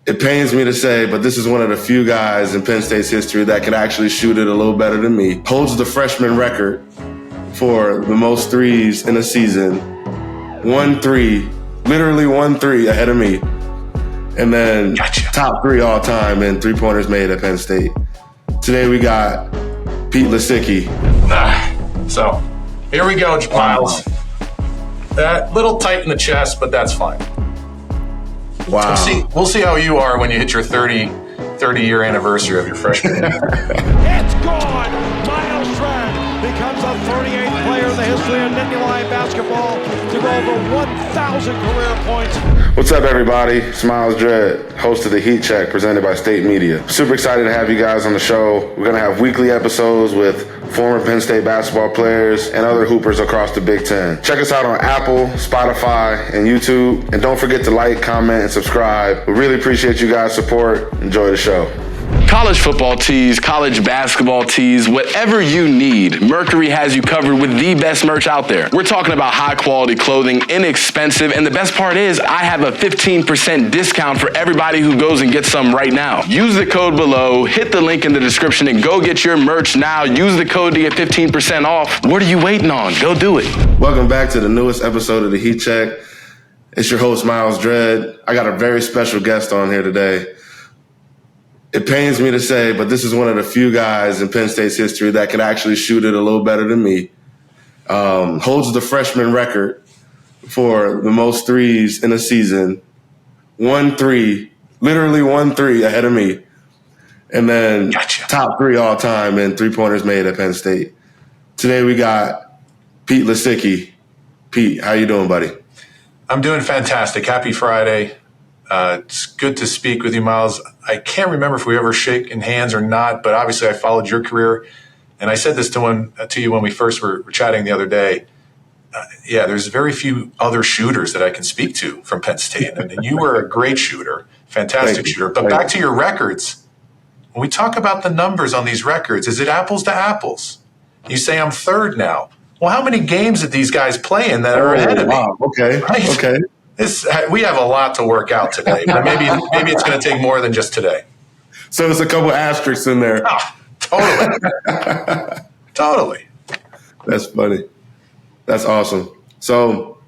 It pains me to say, but this is one of the few guys in Penn State's history that can actually shoot it a little better than me. Holds the freshman record for the most threes in a season. 1-3, ahead of me. And then top 3 all time in three-pointers made at Penn State. Today we got Pete Lisicky. So here we go, Myles. That little tight in the chest, but that's fine. Wow. We'll see how you are when you hit your 30-year anniversary of your freshman year. It's gone! Myles Dread becomes the 38th player in the history of NIT basketball to go over 1,000 career points. What's up, everybody? It's Myles Dread, host of the Heat Check, presented by State Media. Super excited to have you guys on the show. We're going to have weekly episodes with former Penn State basketball players and other hoopers across the Big Ten. Check us out on Apple, Spotify, and YouTube. And don't forget to like, comment, and subscribe. We really appreciate you guys' support. Enjoy the show. College football tees, college basketball tees, whatever you need, Mercury has you covered with the best merch out there. We're talking about high quality clothing, inexpensive, and the best part is I have a 15% discount for everybody who goes and gets some right now. Use the code below, hit the link in the description, and go get your merch now. Use the code to get 15% off. What are you waiting on? Go do it. Welcome back to the newest episode of the Heat Check. It's your host, Myles Dread. I got a very special guest on here today. It pains me to say, but this is one of the few guys in Penn State's history that can actually shoot it a little better than me. Holds the freshman record for the most threes in a season. 1-3, ahead of me. And then top 3 all time in three-pointers made at Penn State. Today we got Pete Lisicky. Pete, how you doing, buddy? I'm doing fantastic. Happy Friday. It's good to speak with you, Myles. I can't remember if we ever shaken hands or not, but obviously I followed your career. And I said this to you when we first were chatting the other day. There's very few other shooters that I can speak to from Penn State. And you were a great shooter, fantastic shooter. But back to your records. When we talk about the numbers on these records, is it apples to apples? You say I'm third now. Well, how many games did these guys play in that are ahead of me? Okay, right? Okay. We have a lot to work out today, but maybe it's going to take more than just today. So there's a couple asterisks in there. Totally. That's funny. That's awesome. So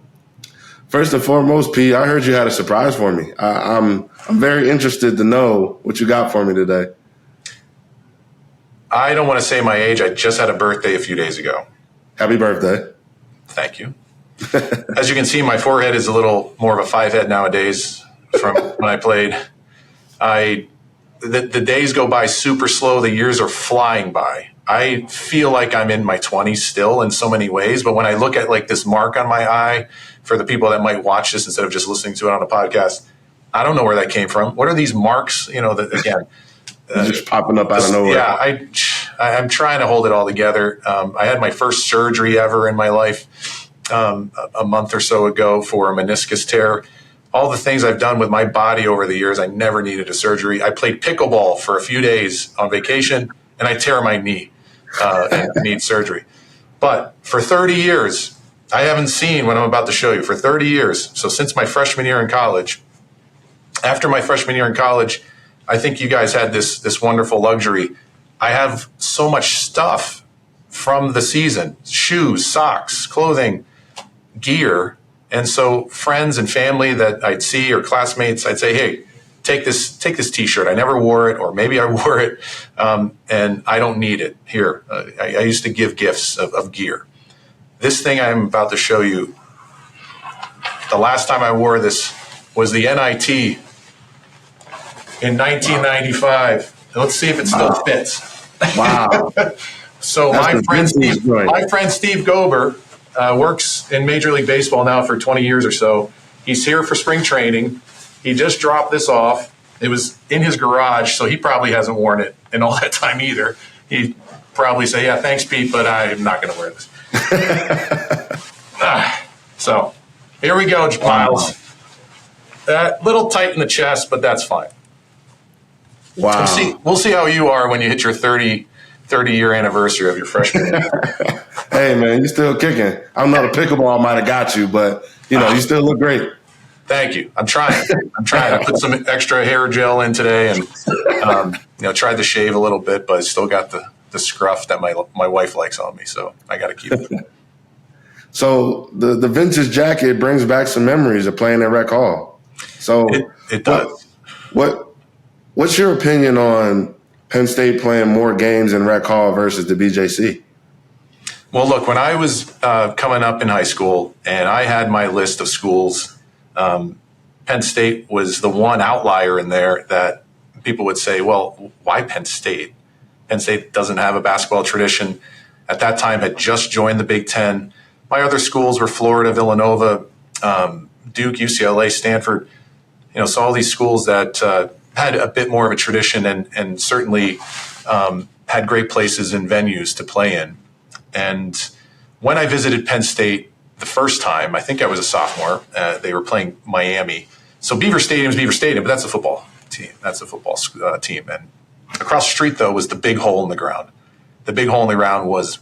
first and foremost, Pete, I heard you had a surprise for me. I'm very interested to know what you got for me today. I don't want to say my age. I just had a birthday a few days ago. Happy birthday. Thank you. As you can see, my forehead is a little more of a 5-head nowadays from when I played. The days go by super slow. The years are flying by. I feel like I'm in my 20s still in so many ways. But when I look at like this mark on my eye, for the people that might watch this instead of just listening to it on a podcast, I don't know where that came from. What are these marks? Just popping up out of nowhere. Yeah, I'm trying to hold it all together. I had my first surgery ever in my life. A month or so ago for a meniscus tear. All the things I've done with my body over the years, I never needed a surgery. I played pickleball for a few days on vacation, and I tear my knee and need surgery. But for 30 years, I haven't seen what I'm about to show you. For 30 years, so since my freshman year in college, after my freshman year in college, I think you guys had this wonderful luxury. I have so much stuff from the season, shoes, socks, clothing, gear. And so friends and family that I'd see or classmates, I'd say, hey, take this T-shirt. I never wore it, or maybe I wore it, and I don't need it. Here, I used to give gifts of gear. This thing I'm about to show you, the last time I wore this was the NIT in 1995. Let's see if it still fits. Wow. So my friend Steve Gober works in Major League Baseball now for 20 years or so. He's here for spring training. He just dropped this off. It was in his garage, so he probably hasn't worn it in all that time either. He'd probably say, yeah, thanks, Pete, but I'm not going to wear this. So here we go, Myles. A little tight in the chest, but that's fine. Wow. We'll see how you are when you hit your 30-year anniversary of your freshman year. Hey, man, you still kicking. I don't know, the pickleball might have got you, but, you still look great. Thank you. I'm trying. I put some extra hair gel in today and, tried to shave a little bit, but I still got the scruff that my wife likes on me. So I got to keep it. So the vintage jacket brings back some memories of playing at Rec Hall. So it does. What's your opinion on Penn State playing more games in Rec Hall versus the BJC? Well, look, when I was coming up in high school and I had my list of schools, Penn State was the one outlier in there that people would say, well, why Penn State? Penn State doesn't have a basketball tradition. At that time, had just joined the Big Ten. My other schools were Florida, Villanova, Duke, UCLA, Stanford. So all these schools that had a bit more of a tradition and certainly had great places and venues to play in. And when I visited Penn State the first time, I think I was a sophomore, they were playing Miami. So Beaver Stadium is Beaver Stadium, but that's a football team. That's a football team. And across the street, though, was the big hole in the ground. The big hole in the ground was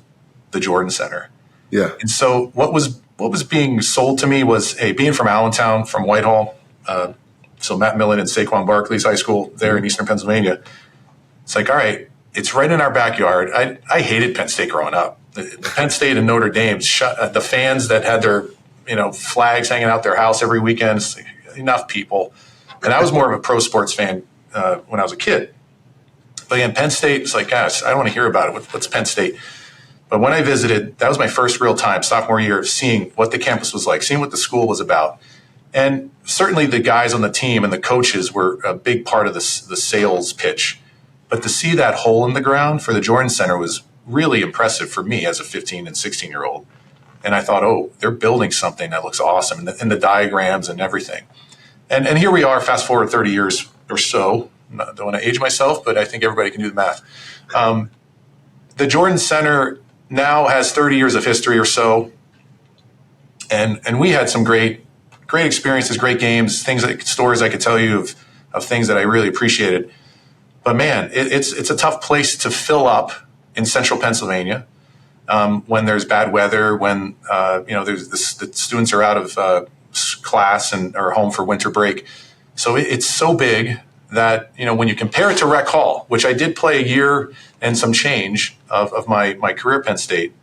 the Jordan Center. Yeah. And so what was being sold to me was, hey, being from Allentown, from Whitehall, so Matt Millen and Saquon Barkley's high school there in Eastern Pennsylvania. It's like, all right, it's right in our backyard. I hated Penn State growing up. The Penn State and Notre Dame shut the fans that had their flags hanging out their house every weekend. It's like, enough people. And I was more of a pro sports fan when I was a kid. But again, Penn State, it's like, gosh, I don't want to hear about it. What's Penn State? But when I visited, that was my first real time, sophomore year, of seeing what the campus was like, seeing what the school was about. And certainly the guys on the team and the coaches were a big part of the sales pitch. But to see that hole in the ground for the Jordan Center was really impressive for me as a 15 and 16-year-old. And I thought, oh, they're building something that looks awesome, and the diagrams and everything. And here we are, fast forward 30 years or so. I don't want to age myself, but I think everybody can do the math. The Jordan Center now has 30 years of history or so. And we had some great experiences, great games, stories I could tell you of things that I really appreciated. But man, it's a tough place to fill up in central Pennsylvania when there's bad weather, when the students are out of class and are home for winter break. So it's so big that when you compare it to Rec Hall, which I did play a year and some change of my career at Penn State,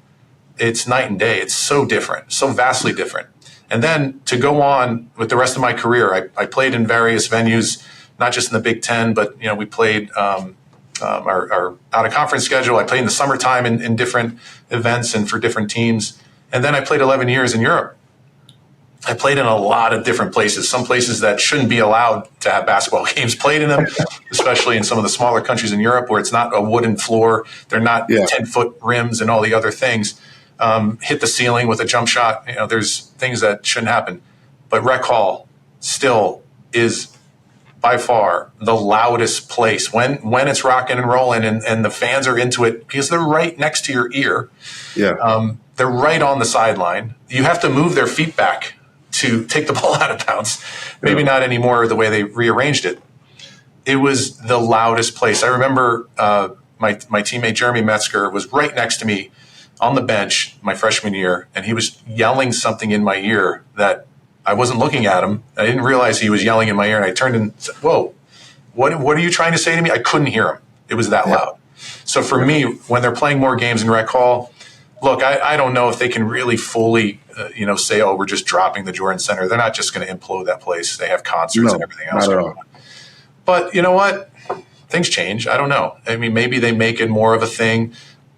it's night and day. It's so different, so vastly different. And then to go on with the rest of my career, I played in various venues, not just in the Big Ten, but we played our out-of-conference schedule. I played in the summertime in different events and for different teams. And then I played 11 years in Europe. I played in a lot of different places, some places that shouldn't be allowed to have basketball games played in them, especially in some of the smaller countries in Europe where it's not a wooden floor. They're not 10-foot rims and all the other things. Hit the ceiling with a jump shot. There's things that shouldn't happen. But Rec Hall still is by far the loudest place when it's rocking and rolling and the fans are into it because they're right next to your ear. Yeah. They're right on the sideline. You have to move their feet back to take the ball out of bounds. Maybe not anymore the way they rearranged it. It was the loudest place. I remember my teammate Jeremy Metzger was right next to me on the bench my freshman year, and he was yelling something in my ear that I wasn't looking at him. I didn't realize he was yelling in my ear, and I turned and said, whoa, what are you trying to say to me? I couldn't hear him. It was that loud. So for me, when they're playing more games in Rec Hall, look, I don't know if they can really fully, say, oh, we're just dropping the Jordan Center. They're not just going to implode that place. They have concerts and everything else. Not at all. But you know what? Things change. I don't know. I mean, maybe they make it more of a thing.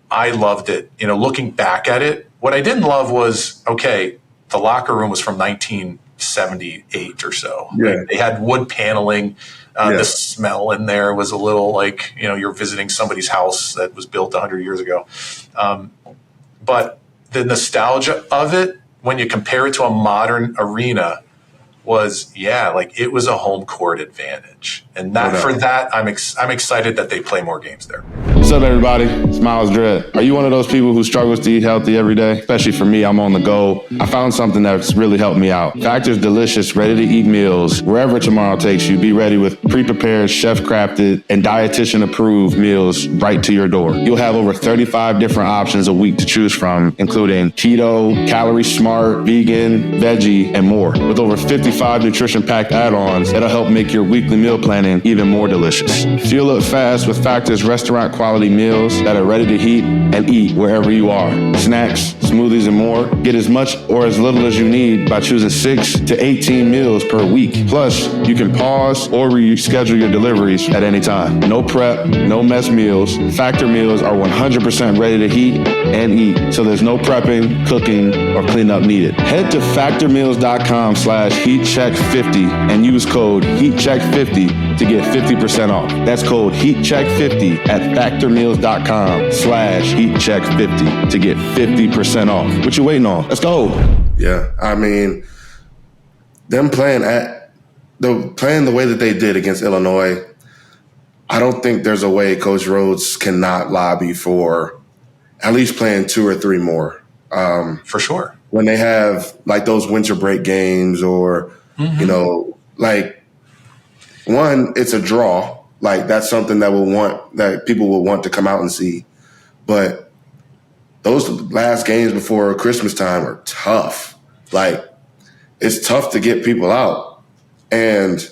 I loved it. Looking back at it, what I didn't love was, okay, the locker room was from 1978 or so. Yeah. They had wood paneling. The smell in there was a little like, you're visiting somebody's house that was built 100 years ago. But the nostalgia of it, when you compare it to a modern arena, was, it was a home court advantage. And for that, I'm excited that they play more games there. What's up, everybody? It's Myles Dread. Are you one of those people who struggles to eat healthy every day? Especially for me, I'm on the go. I found something that's really helped me out. Factor's delicious, ready-to-eat meals. Wherever tomorrow takes you, be ready with pre-prepared, chef-crafted, and dietitian-approved meals right to your door. You'll have over 35 different options a week to choose from, including keto, calorie smart, vegan, veggie, and more. With over 55 nutrition-packed add-ons that'll help make your weekly meal planning even more delicious. Fuel up fast with Factor's restaurant quality meals that are ready to heat and eat wherever you are. Snacks, smoothies, and more. Get as much or as little as you need by choosing 6 to 18 meals per week. Plus, you can pause or reschedule your deliveries at any time. No prep, no mess meals. Factor meals are 100% ready to heat and eat, so there's no prepping, cooking, or cleanup needed. Head to factormeals.com/heatcheck50 and use code HEATCHECK50 to get 50% off. That's code HEATCHECK50 at factormeals.com/HEATCHECK50 to get 50% off. What you waiting on? Let's go. Yeah, I mean, them playing the way that they did against Illinois, I don't think there's a way Coach Rhodes cannot lobby for at least playing 2 or 3 more. For sure. When they have like those winter break games or, you know, like one, it's a draw. Like that's something that people will want to come out and see. But those last games before Christmas time are tough. Like it's tough to get people out. And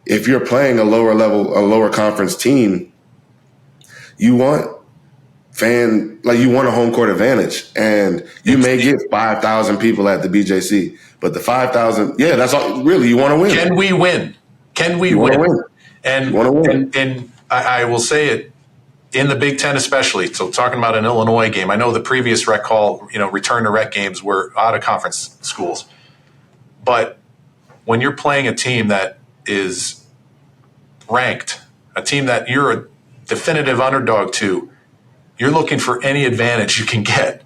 if you're playing a lower conference team, you want a home court advantage. And you may get 5,000 people at the BJC, but the 5,000, that's all really you want to win. Can we win? Can we win? And I will say it in the Big Ten especially. So talking about an Illinois game, I know the previous rec call, return to rec games were out of conference schools. But when you're playing a team that is ranked, a team that you're a definitive underdog to, you're looking for any advantage you can get.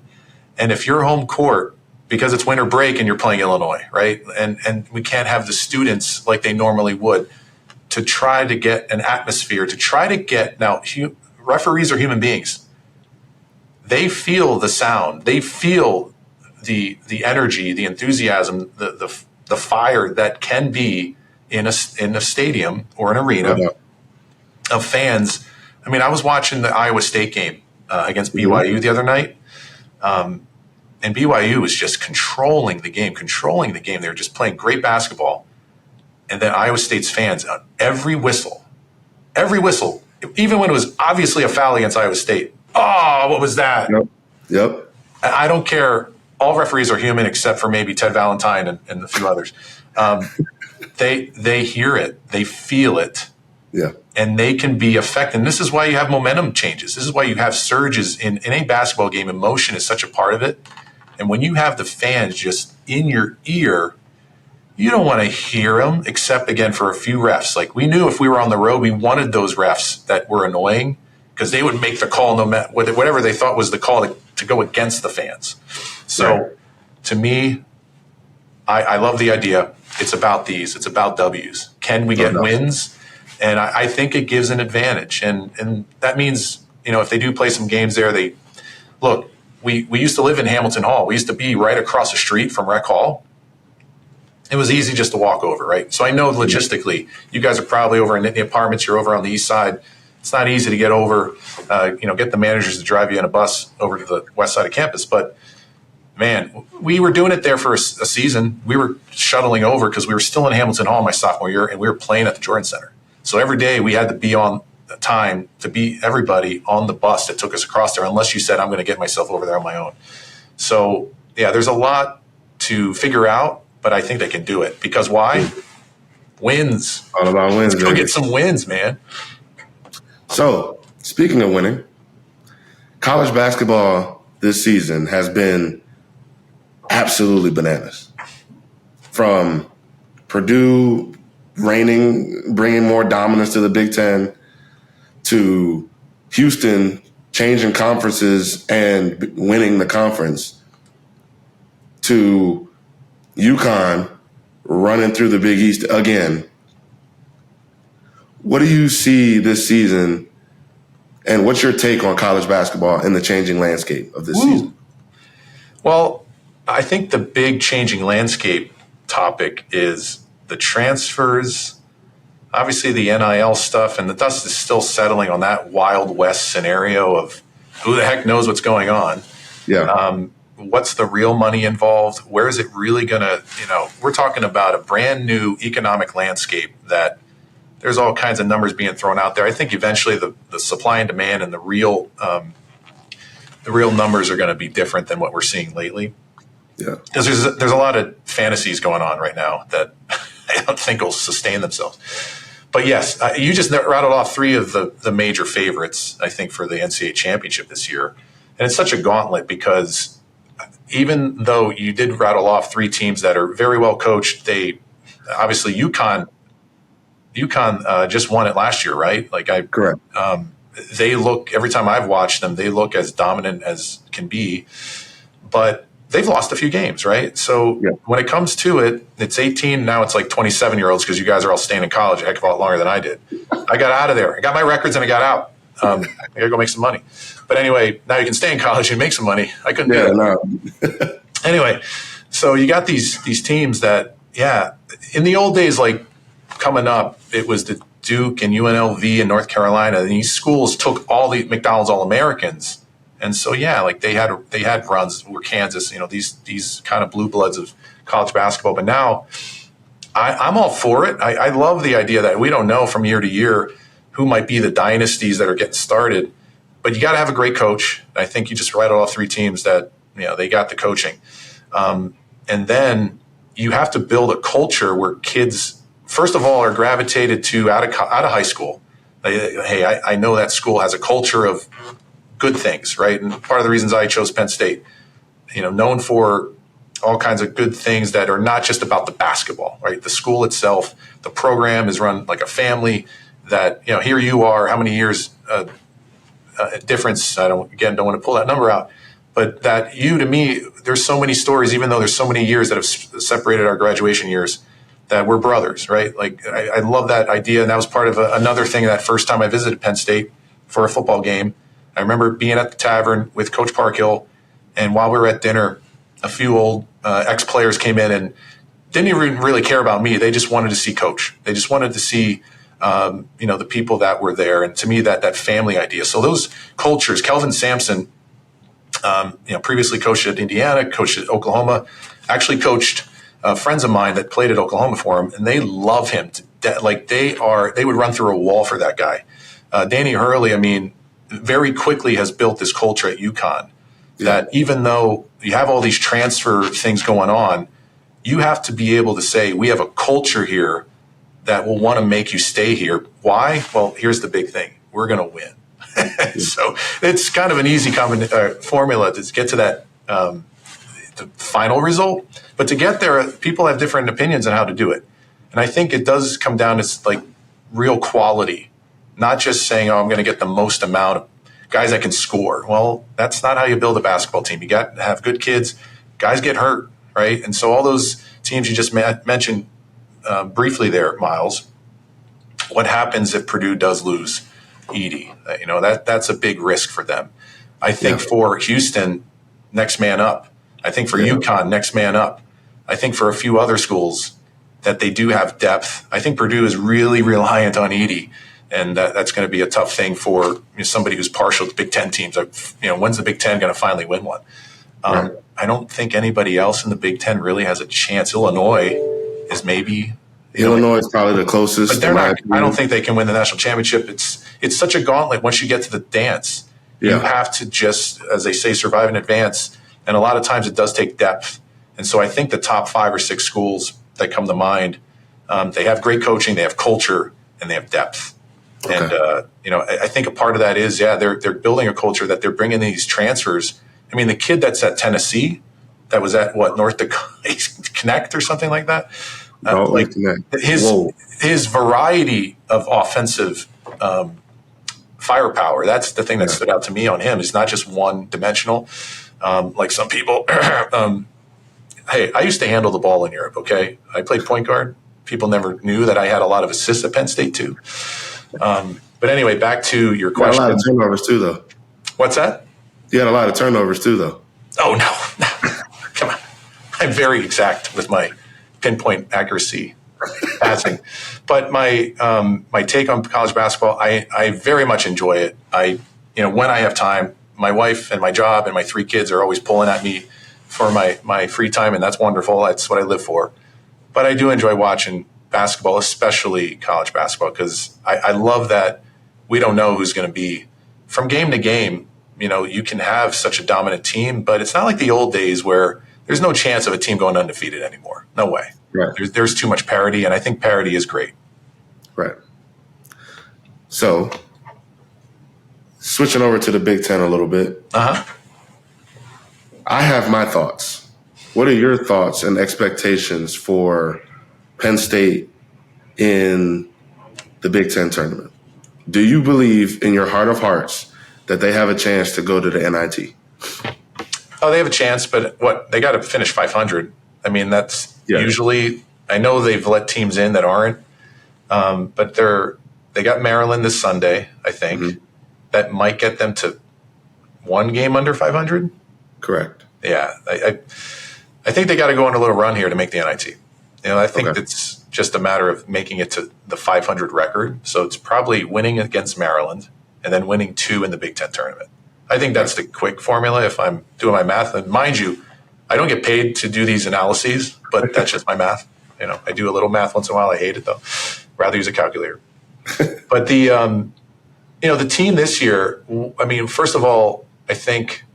And if you're home court, because it's winter break and you're playing Illinois, right? And we can't have the students like they normally would to try to get an atmosphere, now referees are human beings. They feel the sound, they feel the energy, the enthusiasm, the fire that can be in a stadium or an arena of fans. I mean, I was watching the Iowa State game against BYU the other night, and BYU was just controlling the game. They were just playing great basketball. And then Iowa State's fans, every whistle, even when it was obviously a foul against Iowa State. Oh, what was that? Yep. I don't care. All referees are human except for maybe Ted Valentine and a few others. They hear it, they feel it, and they can be affected. And this is why you have momentum changes. This is why you have surges in a basketball game. Emotion is such a part of it. And when you have the fans just in your ear, you don't want to hear them except, again, for a few refs. Like we knew if we were on the road, we wanted those refs that were annoying because they would make the call no matter whatever they thought was the call to go against the fans. So to me, I love the idea. It's about these. It's about W's. Can we get wins? And I think it gives an advantage. And that means, if they do play some games there, we used to live in Hamilton Hall. We used to be right across the street from Rec Hall. It was easy just to walk over, right? So I know logistically, you guys are probably over in Nittany Apartments. You're over on the east side. It's not easy to get over, get the managers to drive you in a bus over to the west side of campus. But, man, we were doing it there for a season. We were shuttling over because we were still in Hamilton Hall my sophomore year, and we were playing at the Jordan Center. So every day we had to be on time to be everybody on the bus that took us across there, unless you said, I'm going to get myself over there on my own. So, there's a lot to figure out. But I think they can do it because why? Wins. All about wins. Let's go get some wins, man. So, speaking of winning, college basketball this season has been absolutely bananas. From Purdue bringing more dominance to the Big Ten, to Houston changing conferences and winning the conference, to UConn running through the Big East again. What do you see this season And what's your take on college basketball and the changing landscape of this season? Well, I think the big changing landscape topic is the transfers, obviously the NIL stuff, and the dust is still settling on that Wild West scenario of who the heck knows what's going on. Yeah. What's the real money involved? Where is it really going to, we're talking about a brand new economic landscape that there's all kinds of numbers being thrown out there. I think eventually the supply and demand and the real numbers are going to be different than what we're seeing lately. Yeah. Because there's a lot of fantasies going on right now that I don't think will sustain themselves. But yes, you just rattled off three of the major favorites, I think, for the NCAA championship this year. And it's such a gauntlet because even though you did rattle off three teams that are very well coached, they obviously UConn just won it last year, right? Correct. They look, every time I've watched them, they look as dominant as can be, but they've lost a few games, right? So when it comes to it, it's 18. Now it's like 27-year-olds because you guys are all staying in college a heck of a lot longer than I did. I got out of there. I got my records and I got out. I got to go make some money. But anyway, now you can stay in college and make some money. I couldn't do it. No. Anyway, so you got these teams that, in the old days, like coming up, it was the Duke and UNLV and North Carolina. And these schools took all the McDonald's All-Americans. And so, they had runs where Kansas, these kind of blue bloods of college basketball. But now I'm all for it. I love the idea that we don't know from year to year who might be the dynasties that are getting started. But you got to have a great coach. I think you just rattled off three teams that, they got the coaching. And then you have to build a culture where kids, first of all, are gravitated to out of high school. Hey, I know that school has a culture of good things, right? And part of the reasons I chose Penn State, known for all kinds of good things that are not just about the basketball, right? The school itself, the program is run like a family that, here you are, how many years difference, I don't want to pull that number out, but that to me, there's so many stories, even though there's so many years that have separated our graduation years, that we're brothers, right? Like, I love that idea. And that was part of another thing that first time I visited Penn State for a football game. I remember being at the tavern with Coach Parkhill, and while we were at dinner, a few old ex-players came in and didn't even really care about me. They just wanted to see Coach. They just wanted to see, the people that were there. And to me, that family idea. So those cultures, Kelvin Sampson, previously coached at Indiana, coached at Oklahoma, actually coached friends of mine that played at Oklahoma for him, and they love him. They would run through a wall for that guy. Danny Hurley, very quickly has built this culture at UConn that even though you have all these transfer things going on, you have to be able to say, we have a culture here that will want to make you stay here. Why? Well, here's the big thing. We're going to win. So it's kind of an easy formula to get to that the final result. But to get there, people have different opinions on how to do it. And I think it does come down to like real quality, not just saying, I'm going to get the most amount of guys that can score. Well, that's not how you build a basketball team. You got to have good kids. Guys get hurt, right? And so all those teams you just mentioned briefly there, Myles, what happens if Purdue does lose Edey? That's a big risk for them. I think for Houston, next man up. I think for UConn, next man up. I think for a few other schools that they do have depth. I think Purdue is really reliant on Edey, and that's going to be a tough thing for somebody who's partial to Big Ten teams. When's the Big Ten going to finally win one? I don't think anybody else in the Big Ten really has a chance. Illinois is maybe. Illinois is probably the closest. But they're not. I don't think they can win the national championship. It's such a gauntlet. Once you get to the dance, you have to just, as they say, survive in advance. And a lot of times it does take depth. And so I think the top 5 or 6 schools that come to mind, they have great coaching, they have culture, and they have depth. Okay. And, I think a part of that is, they're building a culture that they're bringing these transfers. The kid that's at Tennessee, that was at North Dakota Connect or something like that. His variety of offensive firepower, that's the thing that stood out to me on him. It's not just one dimensional. Like some people, hey, I used to handle the ball in Europe, okay? I played point guard. People never knew that I had a lot of assists at Penn State too. But But anyway, back to your You had a question. lot of turnovers too, though. What's that? You had a lot of turnovers too, though. Oh, no. Come on. I'm very exact with my pinpoint accuracy passing. But my take on college basketball, I very much enjoy it. When I have time, my wife and my job and my 3 kids are always pulling at me for my free time, and that's wonderful. That's what I live for. But I do enjoy watching basketball, especially college basketball, because I love that we don't know who's going to be. From game to game, you can have such a dominant team, but it's not like the old days where there's no chance of a team going undefeated anymore. No way. Right. There's too much parity, and I think parity is great. Right. So, switching over to the Big Ten a little bit. Uh-huh. I have my thoughts. What are your thoughts and expectations for Penn State in the Big Ten tournament? Do you believe in your heart of hearts that they have a chance to go to the NIT? Oh, they have a chance, but they got to finish 500. I mean, that's usually – I know they've let teams in that aren't, but they got Maryland this Sunday, I think. Mm-hmm. That might get them to 1 game under 500. Correct. Yeah. I think they got to go on a little run here to make the NIT. I think it's just a matter of making it to the 500 record. So it's probably winning against Maryland and then winning 2 in the Big Ten tournament. I think that's the quick formula if I'm doing my math. And mind you, I don't get paid to do these analyses, but that's just my math. I do a little math once in a while. I hate it, though. Rather use a calculator. But the team this year, I mean, first of all, I think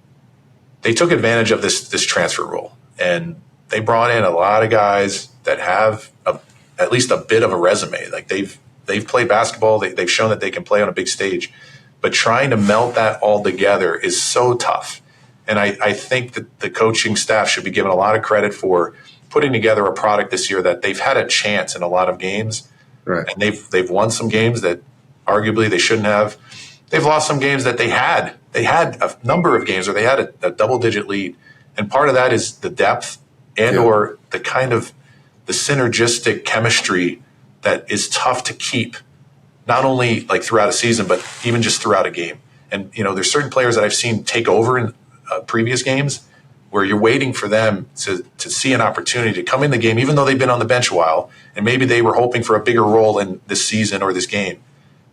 they took advantage of this transfer rule. And they brought in a lot of guys that have at least a bit of a resume. Like they've played basketball. They've shown that they can play on a big stage. But trying to melt that all together is so tough. And I think that the coaching staff should be given a lot of credit for putting together a product this year that they've had a chance in a lot of games. Right. And they've won some games that arguably they shouldn't have. They've lost some games that they had. They had a number of games where they had a double-digit lead. And part of that is the depth or the kind of the synergistic chemistry that is tough to keep, not only like throughout a season, but even just throughout a game. And, there's certain players that I've seen take over in previous games where you're waiting for them to see an opportunity to come in the game, even though they've been on the bench a while, and maybe they were hoping for a bigger role in this season or this game.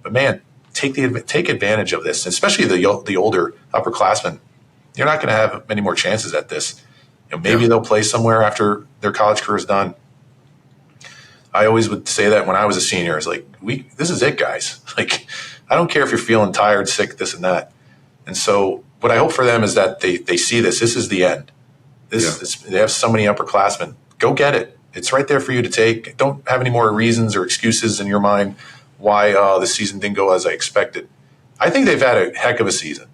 But, man, take advantage of this, especially the older upperclassmen. You're not going to have many more chances at this. Maybe they'll play somewhere after their college career is done. I always would say that when I was a senior. It's like, this is it, guys. Like, I don't care if you're feeling tired, sick, this and that. And so what I hope for them is that they see this. This is the end. They have so many upperclassmen. Go get it. It's right there for you to take. Don't have any more reasons or excuses in your mind why the season didn't go as I expected. I think they've had a heck of a season.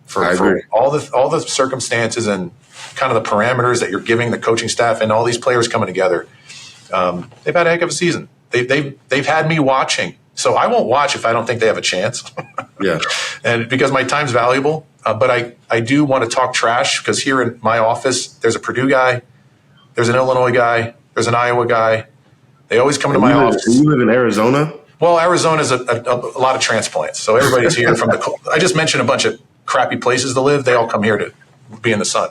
For all the circumstances and kind of the parameters that you're giving the coaching staff and all these players coming together, they've had a heck of a season. They've had me watching, so I won't watch if I don't think they have a chance. And because my time's valuable, but I do want to talk trash because here in my office, there's a Purdue guy, there's an Illinois guy, there's an Iowa guy. They always come to my office. You live in Arizona? Well, Arizona's a lot of transplants, so everybody's here from I just mentioned a bunch of crappy places to live. They all come here to be in the sun.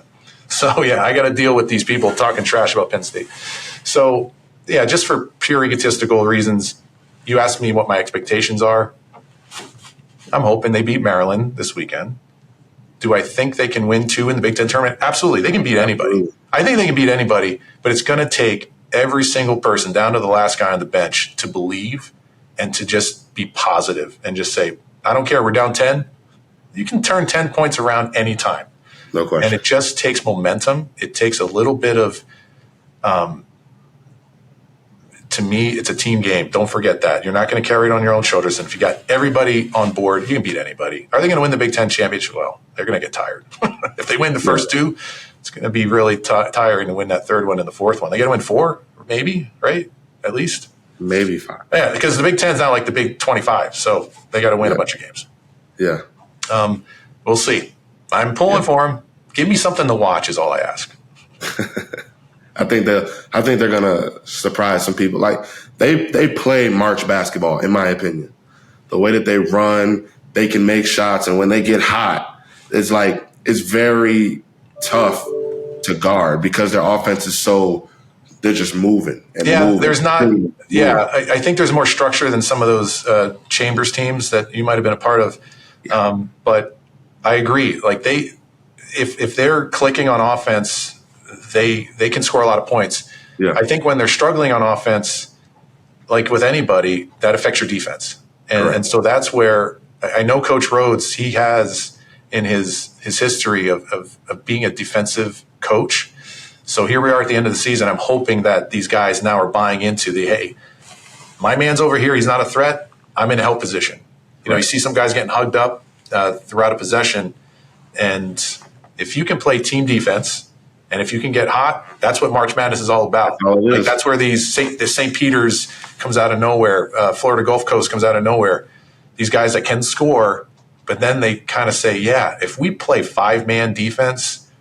So, I got to deal with these people talking trash about Penn State. So, just for pure egotistical reasons, you asked me what my expectations are. I'm hoping they beat Maryland this weekend. Do I think they can win 2 in the Big Ten tournament? Absolutely. They can beat anybody. I think they can beat anybody, but it's going to take every single person down to the last guy on the bench to believe and to just be positive and just say, I don't care, we're down 10. You can turn 10 points around anytime. No question. And it just takes momentum. It takes a little bit of, to me, it's a team game. Don't forget that. You're not going to carry it on your own shoulders. And if you got everybody on board, you can beat anybody. Are they going to win the Big Ten championship? Well, they're going to get tired. If they win the first 2, it's going to be really tiring to win that third one and the fourth one. They got to win 4, maybe, right? At least. Maybe 5. Yeah, because the Big Ten's not like the Big 25, so they got to win a bunch of games. Yeah. We'll see. I'm pulling for them. Give me something to watch is all I ask. I think they're gonna surprise some people. Like they play March basketball, in my opinion. the way that they run, they can make shots. And when they get hot, it's very tough to guard because their offense is they're just moving. Moving. There's not. I think there's more structure than some of those Chambers teams that you might have been a part of. Yeah. But I agree. Like if they're clicking on offense, they can score a lot of points. Yeah. I think when they're struggling on offense, like with anybody, that affects your defense. And so that's where I know Coach Rhodes, he has in his history of being a defensive coach. So here we are at the end of the season. I'm hoping that these guys now are buying into hey, my man's over here. He's not a threat. I'm in a help position. You see some guys getting hugged up throughout a possession. And if you can play team defense and if you can get hot, that's what March Madness is all about. That's where the St. Peter's comes out of nowhere. Florida Gulf Coast comes out of nowhere. These guys that can score, but then they kind of say, if we play 5-man defense,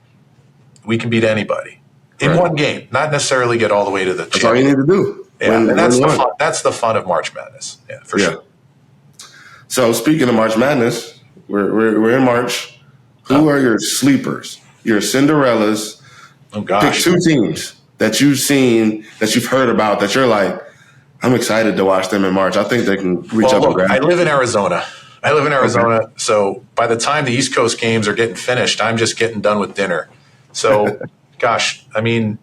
we can beat anybody. In one game, not necessarily get all the way to the championship. That's all you need to do. Yeah, that's the fun of March Madness. Yeah, for sure. So speaking of March Madness, we're in March. Who are your sleepers? Your Cinderellas? Oh gosh, pick 2 teams that you've seen, that you've heard about, that you're like, I'm excited to watch them in March. I think they can reach up and grab. I live in Arizona. Okay. So by the time the East Coast games are getting finished, I'm just getting done with dinner. So. Gosh, I mean,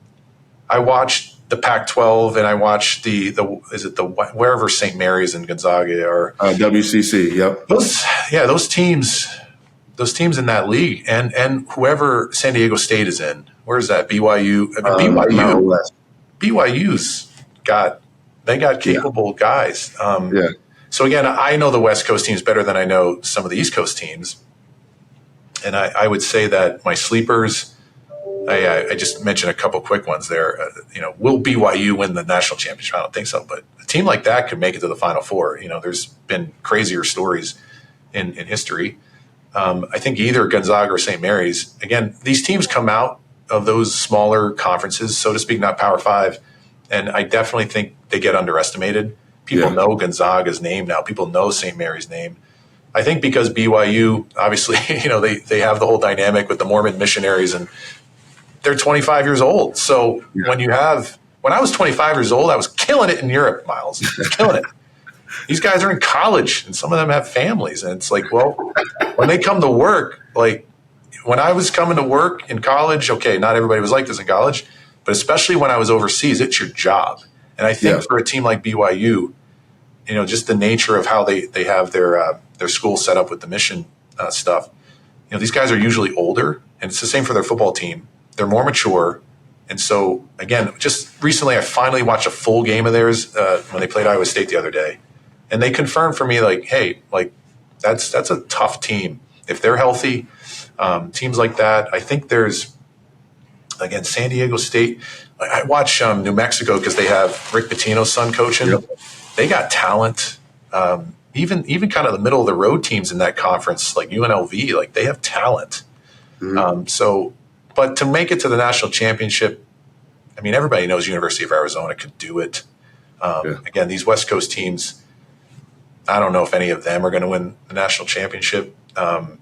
I watched the Pac-12 and I watched the wherever St. Mary's and Gonzaga are. WCC, yep. Those teams in that league and whoever San Diego State is in. Where's that? BYU. BYU's got capable guys. So again, I know the West Coast teams better than I know some of the East Coast teams, and I would say that my sleepers. I just mentioned a couple quick ones there. Will BYU win the national championship? I don't think so, but a team like that could make it to the Final Four. There's been crazier stories in history. I think either Gonzaga or St. Mary's. Again, these teams come out of those smaller conferences, so to speak, not Power 5, and I definitely think they get underestimated. People know Gonzaga's name now. People know St. Mary's name. I think because BYU, obviously, they have the whole dynamic with the Mormon missionaries and they're 25 years old. So when I was 25 years old, I was killing it in Europe, Miles. Killing it. These guys are in college and some of them have families. And it's like, well, when they come to work, like when I was coming to work in college, okay, not everybody was like this in college, but especially when I was overseas, it's your job. And I think for a team like BYU, just the nature of how they have their school set up with the mission stuff, these guys are usually older and it's the same for their football team. They're more mature. And so, again, just recently I finally watched a full game of theirs when they played Iowa State the other day. And they confirmed for me, hey, that's a tough team. If they're healthy, teams like that, I think there's, again, San Diego State. I watch New Mexico because they have Rick Pitino's son coaching. Yep. They got talent. Even kind of the middle of the road teams in that conference, like UNLV, they have talent. Mm-hmm. But to make it to the national championship, I mean, everybody knows University of Arizona could do it. Again, these West Coast teams, I don't know if any of them are going to win the national championship. Who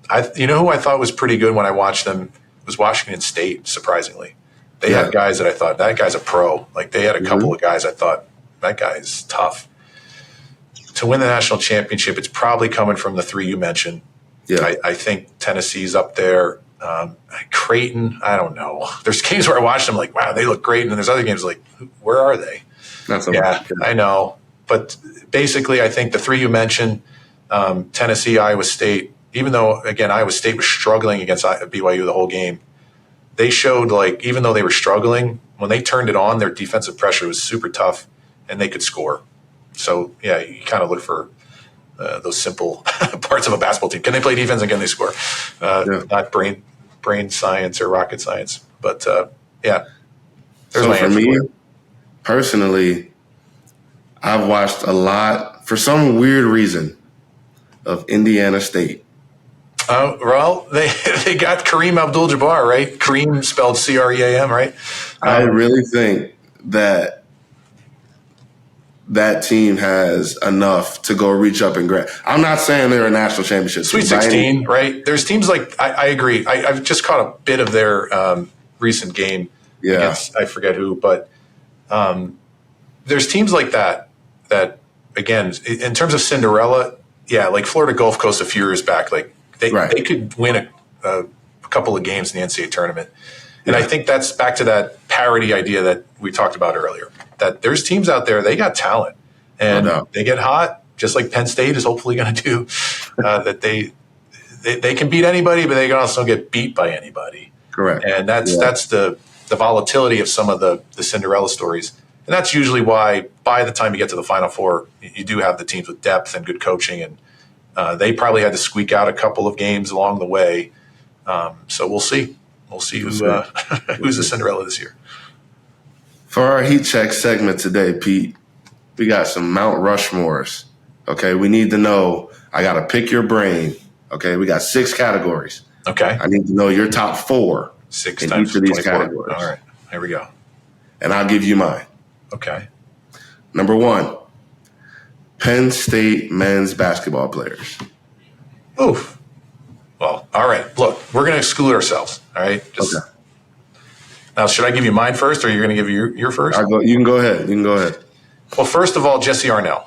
I thought was pretty good when I watched them was Washington State, surprisingly. They had guys that I thought, that guy's a pro. They had a couple of guys I thought, that guy is tough. To win the national championship, it's probably coming from the 3 you mentioned. Yeah. I think Tennessee's up there. Creighton, I don't know. There's games where I watch them wow, they look great. And then there's other games where are they? I know. But basically, I think the 3 you mentioned, Tennessee, Iowa State, even though, again, Iowa State was struggling against BYU the whole game, they showed, even though they were struggling, when they turned it on, their defensive pressure was super tough and they could score. So, you kind of look for those simple parts of a basketball team. Can they play defense and can they score? Not brain science or rocket science. But, there's my answer. For me, personally, I've watched a lot, for some weird reason, of Indiana State. Well, they got Kareem Abdul-Jabbar, right? Kareem spelled Cream, right? I really think that that team has enough to go reach up and grab. I'm not saying they're a national championship. Sweet 16, right? There's teams like, I agree. I've just caught a bit of their recent game against, I forget who, but there's teams like that, again, in terms of Cinderella, like Florida Gulf Coast a few years back, like they could win a couple of games in the NCAA tournament. And I think that's back to that parity idea that we talked about earlier, that there's teams out there, they got talent and they get hot, just like Penn State is hopefully going to do, that they can beat anybody, but they can also get beat by anybody. Correct. And that's the volatility of some of the Cinderella stories. And that's usually why by the time you get to the Final Four, you do have the teams with depth and good coaching. And they probably had to squeak out a couple of games along the way. So we'll see. We'll see who's the Cinderella this year. For our Heat Check segment today, Pete, we got some Mount Rushmores. Okay, we need to know. I got to pick your brain. Okay, we got 6 categories. Okay. I need to know your top 4 6 in times each of these 24. categories. All right, here we go. And I'll give you mine. Okay. Number 1, Penn State men's basketball players. Oof. Well, all right. Look, we're going to exclude ourselves. All right. Okay. Now, should I give you mine first, or you're going to give your first? You can go ahead. Well, first of all, Jesse Arnell.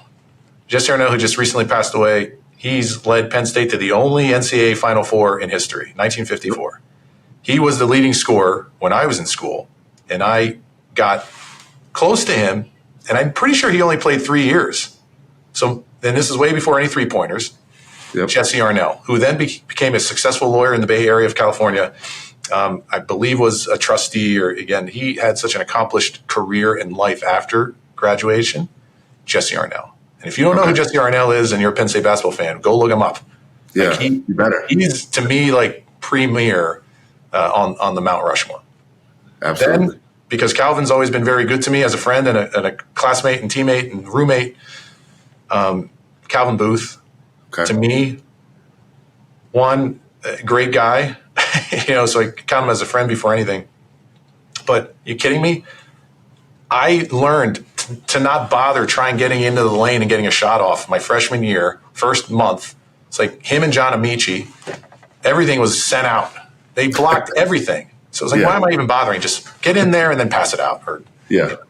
Jesse Arnell, who just recently passed away, he's led Penn State to the only NCAA Final Four in history, 1954. He was the leading scorer when I was in school, and I got close to him, and I'm pretty sure he only played 3 years. So, and this is way before any three-pointers. Yep. Jesse Arnell, who then became a successful lawyer in the Bay Area of California, I believe was a trustee, or again, he had such an accomplished career in life after graduation. Jesse Arnell. And if you don't know who Jesse Arnell is and you're a Penn State basketball fan, go look him up. Yeah, you better. He's, to me, like premier on the Mount Rushmore. Absolutely. Then, because Calvin's always been very good to me as a friend and a classmate and teammate and roommate, Calvin Booth. Okay. To me, one, great guy, so I count him as a friend before anything. But you kidding me? I learned to not bother trying getting into the lane and getting a shot off my freshman year, first month. It's like him and John Amici, everything was sent out. They blocked everything. So it's like, why am I even bothering? Just get in there and then pass it out, or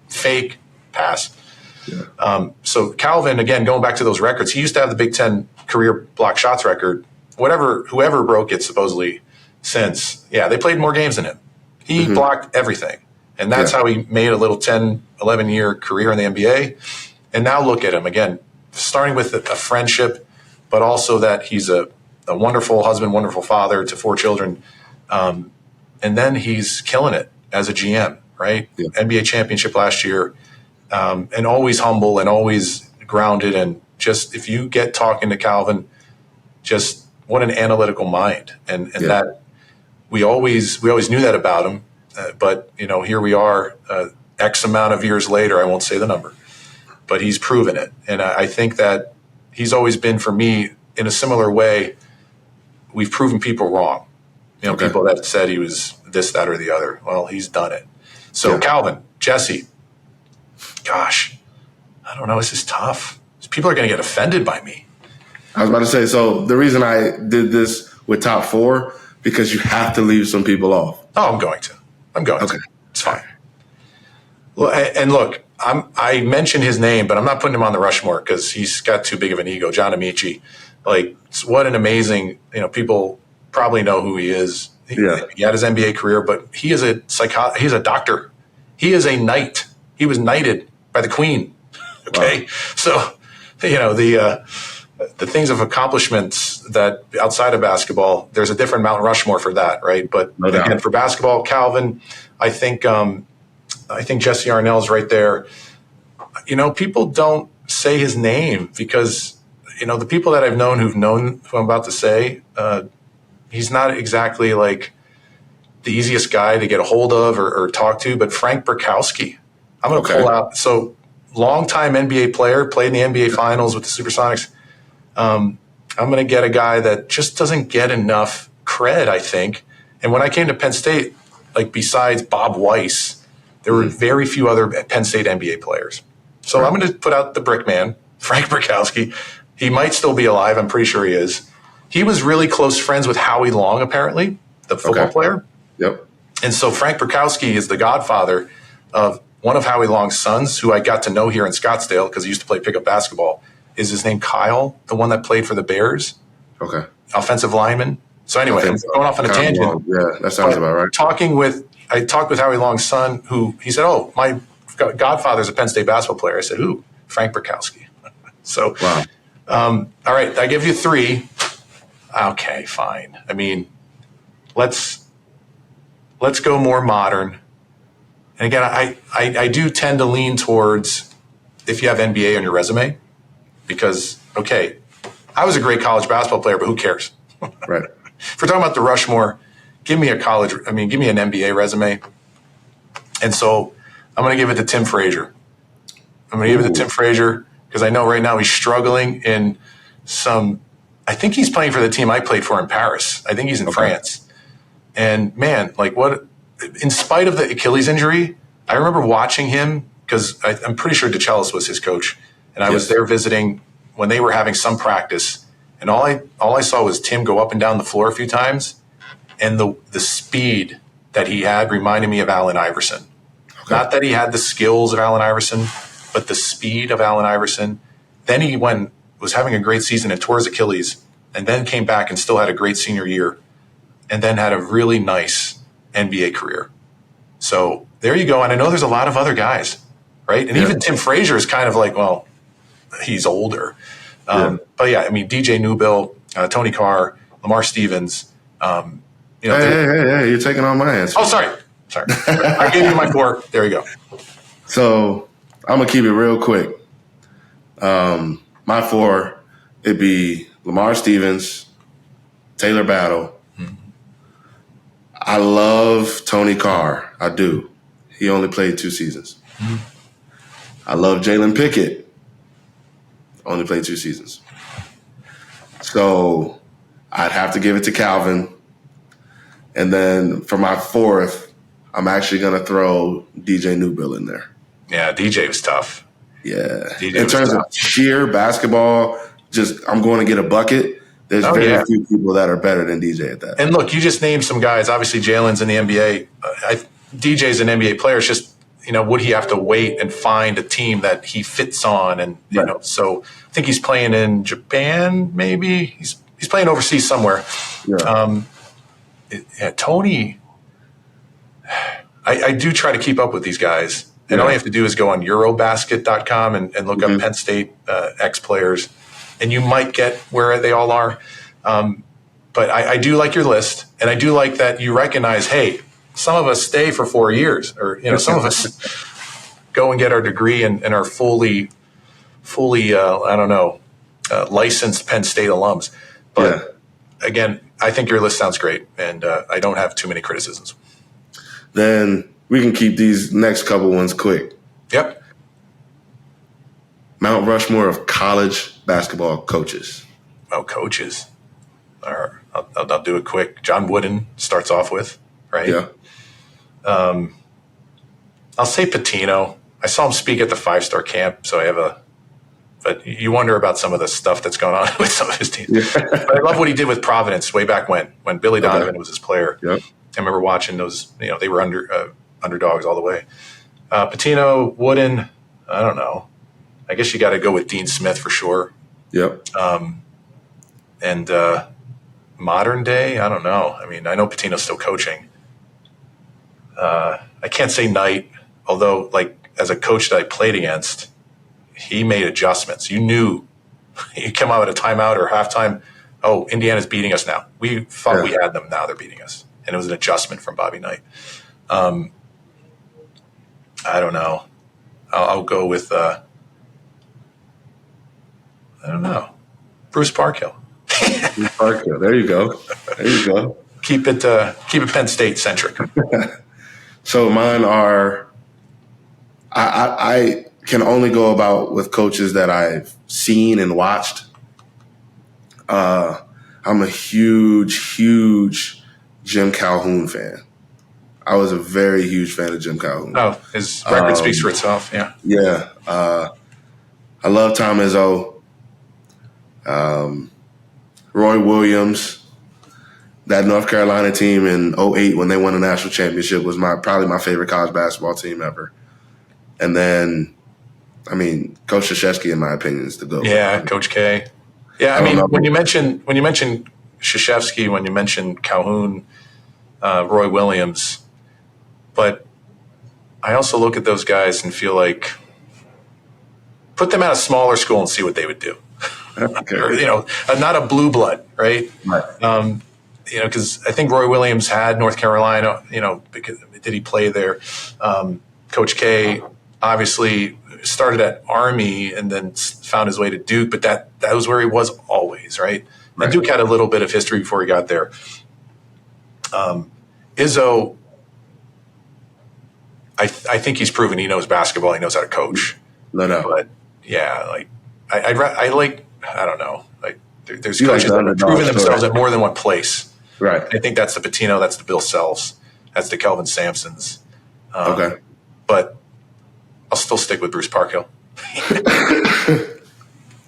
fake pass. Yeah. So Calvin, again, going back to those records, he used to have the Big Ten career block shots record. Whoever broke it supposedly since, they played more games than him. He blocked everything. And that's how he made a little 10, 11-year career in the NBA. And now look at him, again, starting with a friendship, but also that he's a wonderful husband, wonderful father to 4 children. And then he's killing it as a GM, right? Yeah. NBA championship last year. And always humble and always grounded. And just, if you get talking to Calvin, just what an analytical mind. And that we always knew that about him. But, here we are X amount of years later. I won't say the number, but he's proven it. And I think that he's always been, for me, in a similar way, we've proven people wrong. People that said he was this, that, or the other. Well, he's done it. So Calvin, Jesse, gosh, I don't know. This is tough. People are going to get offended by me. I was about to say, so the reason I did this with top 4, because you have to leave some people off. Oh, I'm going to. It's fine. Well, and look, I mentioned his name, but I'm not putting him on the Rushmore because he's got too big of an ego. John Amici, what an amazing, people probably know who he is. He had his NBA career, but he is he's a doctor. He is a knight. He was knighted by the Queen. Okay. Wow. So, the things of accomplishments that outside of basketball, there's a different Mount Rushmore for that, right? But again, for basketball, Calvin, I think Jesse Arnell's right there. People don't say his name because, the people that I've known who I'm about to say, he's not exactly like the easiest guy to get a hold of or talk to, but Frank Burkowski. I'm going to pull out. So longtime NBA player, played in the NBA Finals with the Supersonics. I'm going to get a guy that just doesn't get enough cred, I think. And when I came to Penn State, besides Bob Weiss, there were very few other Penn State NBA players. So I'm going to put out the brick man, Frank Brickowski. He might still be alive. I'm pretty sure he is. He was really close friends with Howie Long, apparently, the football player. Yep. And so Frank Brickowski is the godfather of one of Howie Long's sons, who I got to know here in Scottsdale because he used to play pickup basketball. Is his name Kyle, the one that played for the Bears? Okay. Offensive lineman. So anyway, I'm going off on a tangent. Long. Yeah, that sounds about right. I talked with Howie Long's son, he said, "Oh, my godfather's a Penn State basketball player." I said, "Who?" Frank Brickowski. So, wow. All right, I give you 3. Okay, fine. I mean, let's go more modern. And again, I do tend to lean towards if you have NBA on your resume, because, okay, I was a great college basketball player, but who cares? Right. If we're talking about the Rushmore, give me an NBA resume. And so I'm going to give it to Tim Frazier. I'm going to give it to Tim Frazier because I know right now he's struggling in I think he's playing for the team I played for in Paris. I think he's in France. And man, in spite of the Achilles injury, I remember watching him because I'm pretty sure DeChellis was his coach. And I was there visiting when they were having some practice. And all I saw was Tim go up and down the floor a few times. And the speed that he had reminded me of Allen Iverson. Okay. Not that he had the skills of Allen Iverson, but the speed of Allen Iverson. Then he was having a great season and tore his Achilles, and then came back and still had a great senior year, and then had a really nice NBA career. So there you go. And I know there's a lot of other guys, right? And even Tim Frazier is kind of like, well, he's older. But yeah, I mean, DJ Newbill, Tony Carr, Lamar Stevens. Hey, you're taking all my answers. Oh, sorry. I gave you my 4. There you go. So I'm going to keep it real quick. My 4, it'd be Lamar Stevens, Taylor Battle. Mm-hmm. I love Tony Carr. I do. He only played 2 seasons. Mm-hmm. I love Jalen Pickett. Only played 2 seasons. So I'd have to give it to Calvin. And then for my 4th, I'm actually going to throw DJ Newbill in there. Yeah, DJ was tough. Yeah. In terms of sheer basketball, I'm going to get a bucket. There's very few people that are better than DJ at that. And look, you just named some guys. Obviously, Jalen's in the NBA. DJ's an NBA player. It's just, would he have to wait and find a team that he fits on? And, so I think he's playing in Japan, maybe. He's playing overseas somewhere. Yeah. Tony, I do try to keep up with these guys. And all you have to do is go on Eurobasket.com and look up Penn State ex-players, and you might get where they all are. But I do like your list, and I do like that you recognize, hey, some of us stay for 4 years, or some of us go and get our degree and are fully licensed Penn State alums. But again, I think your list sounds great, and I don't have too many criticisms. Then we can keep these next couple ones quick. Yep. Mount Rushmore of college basketball coaches. Oh, coaches. I'll do it quick. John Wooden starts off with, right? Yeah. I'll say Pitino. I saw him speak at the 5-star camp, so but you wonder about some of the stuff that's going on with some of his teams. Yeah. But I love what he did with Providence way back when Billy Donovan was his player. Yep. I remember watching those, they were underdogs all the way. Pitino, Wooden, I don't know. I guess you got to go with Dean Smith for sure. Yep. And modern day, I don't know. I mean, I know Pitino's still coaching. I can't say Knight, although, as a coach that I played against, he made adjustments. You knew you come out at a timeout or halftime, oh, Indiana's beating us now. We thought we had them, now they're beating us. And it was an adjustment from Bobby Knight. I don't know. I'll go with, I don't know, Bruce Parkhill. Bruce Parkhill. There you go. Keep it Penn State centric. So mine are, I can only go about with coaches that I've seen and watched. I'm a huge Jim Calhoun fan. I was a very huge fan of Jim Calhoun. Oh, his record speaks for itself. Yeah. Yeah. I love Tom Izzo. Roy Williams. That North Carolina team in 2008 when they won a national championship was probably my favorite college basketball team ever. And then, I mean, Coach Krzyzewski, in my opinion, is the GOAT. Yeah, Coach K. Yeah, I mean, when you mention Krzyzewski, when you mention Calhoun, Roy Williams, but I also look at those guys and feel like put them at a smaller school and see what they would do. Okay. Or, not a blue blood, right? Right. Because I think Roy Williams had North Carolina, because did he play there? Coach K obviously started at Army and then found his way to Duke, but that was where he was always, right? And Duke had a little bit of history before he got there. Izzo, I think he's proven he knows basketball. He knows how to coach. No. But yeah, I don't know. Like there's coaches that have proven themselves at more than one place. Right. I think that's the Pitino, that's the Bill Selfs, that's the Kelvin Sampsons. Okay. But I'll still stick with Bruce Parkhill.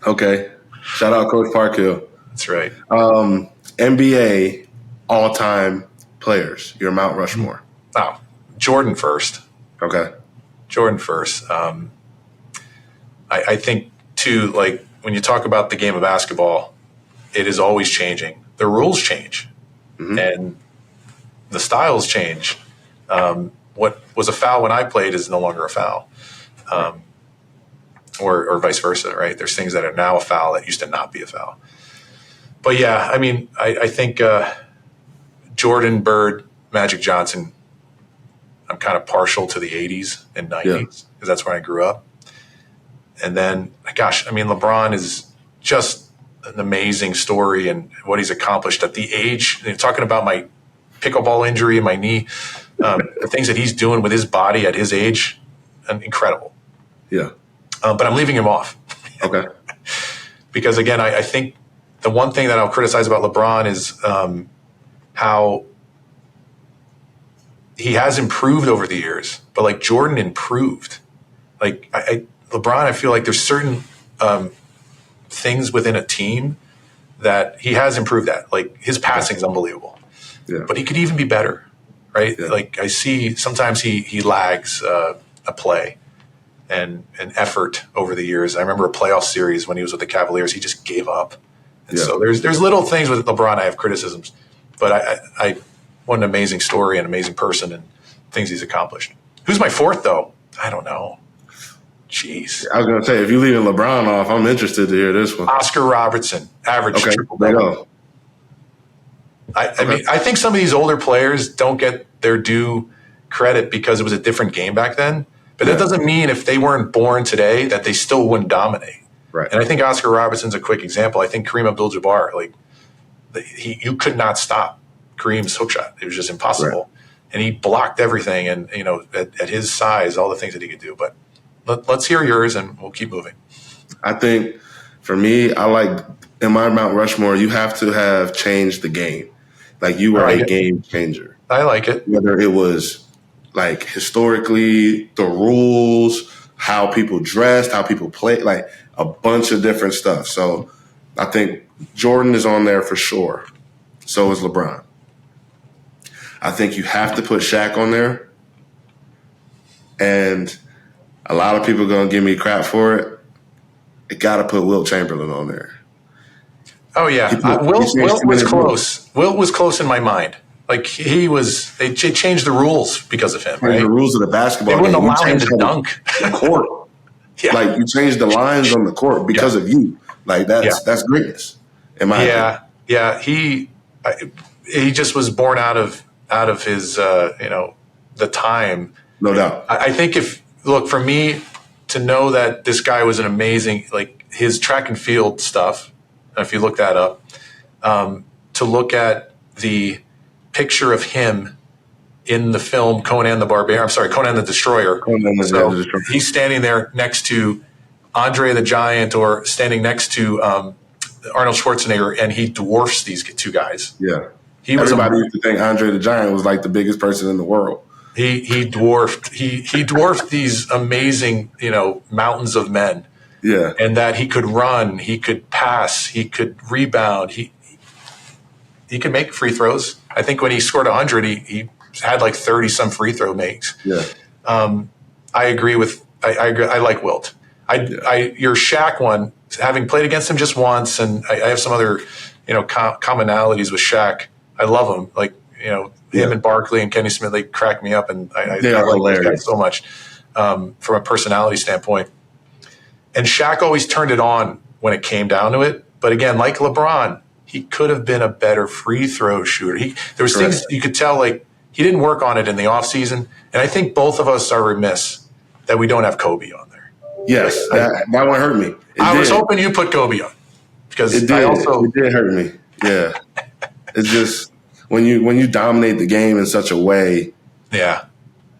Okay. Shout out Coach Parkhill. That's right. NBA all-time players. Your Mount Rushmore. Wow. Jordan first. Okay. Jordan first. I think, too, like when you talk about the game of basketball, it is always changing. The rules change. Mm-hmm. And the styles change. What was a foul when I played is no longer a foul. Or vice versa, right? There's things that are now a foul that used to not be a foul. But yeah, I mean, I think Jordan, Bird, Magic Johnson, I'm kind of partial to the 80s and 90s because that's when I grew up. And then, gosh, I mean, LeBron is just an amazing story and what he's accomplished at the age. Talking about my pickleball injury in my knee, the things that he's doing with his body at his age, incredible. Yeah. But I'm leaving him off. Okay. Because, again, I think the one thing that I'll criticize about LeBron is how he has improved over the years, but like Jordan improved. Like LeBron, I feel like there's certain things within a team that he has improved at. Like his passing is unbelievable, but he could even be better, right? Yeah. Like I see sometimes he lags a play and an effort over the years. I remember a playoff series when he was with the Cavaliers, he just gave up. And so there's little things with LeBron I have criticisms, but I what an amazing story and amazing person and things he's accomplished. Who's my fourth though? I don't know. Jeez. I was going to say, if you're leaving LeBron off, I'm interested to hear this one. Oscar Robertson, average triple-double. I mean, I think some of these older players don't get their due credit because it was a different game back then. But that doesn't mean if they weren't born today that they still wouldn't dominate. Right. And I think Oscar Robertson's a quick example. I think Kareem Abdul-Jabbar, you could not stop Kareem's hook shot. It was just impossible. Right. And he blocked everything. And, at his size, all the things that he could do. But let's hear yours, and we'll keep moving. I think, for me, I like in my Mount Rushmore, you have to have changed the game. Like you were a game changer. I like it. Whether it was like historically, the rules, how people dressed, how people play, like a bunch of different stuff. So I think Jordan is on there for sure. So is LeBron. I think you have to put Shaq on there. And a lot of people are going to give me crap for it. You got to put Wilt Chamberlain on there. Oh, yeah. Wilt was close. Wilt was close in my mind. Like, they changed the rules because of him, right? The rules of the basketball game. They wouldn't allow him to dunk. The court. Like, you changed the lines on the court because of you. Like, that's greatness, in my opinion. Yeah. He just was born out of his, the time. No doubt. I think for me to know that this guy was an amazing, like his track and field stuff, if you look that up, to look at the picture of him in the film Conan the Destroyer. He's standing there next to Andre the Giant or standing next to Arnold Schwarzenegger, and he dwarfs these two guys. Yeah. Everybody used to think Andre the Giant was like the biggest person in the world. He dwarfed these amazing, mountains of men. Yeah. And that he could run, he could pass, he could rebound, he could make free throws. I think when he scored 100, he had like 30 some free throw makes. Yeah. I agree. I like Wilt. Your Shaq one, having played against him just once, and I have some other, commonalities with Shaq. I love him. Like, him and Barkley and Kenny Smith, they crack me up, and I like those guys so much from a personality standpoint. And Shaq always turned it on when it came down to it. But again, like LeBron, he could have been a better free throw shooter. There was things you could tell, like, he didn't work on it in the offseason. And I think both of us are remiss that we don't have Kobe on there. Yes, that one hurt me. I was hoping you put Kobe on, because it did hurt me. Yeah. It's just when you dominate the game in such a way. Yeah.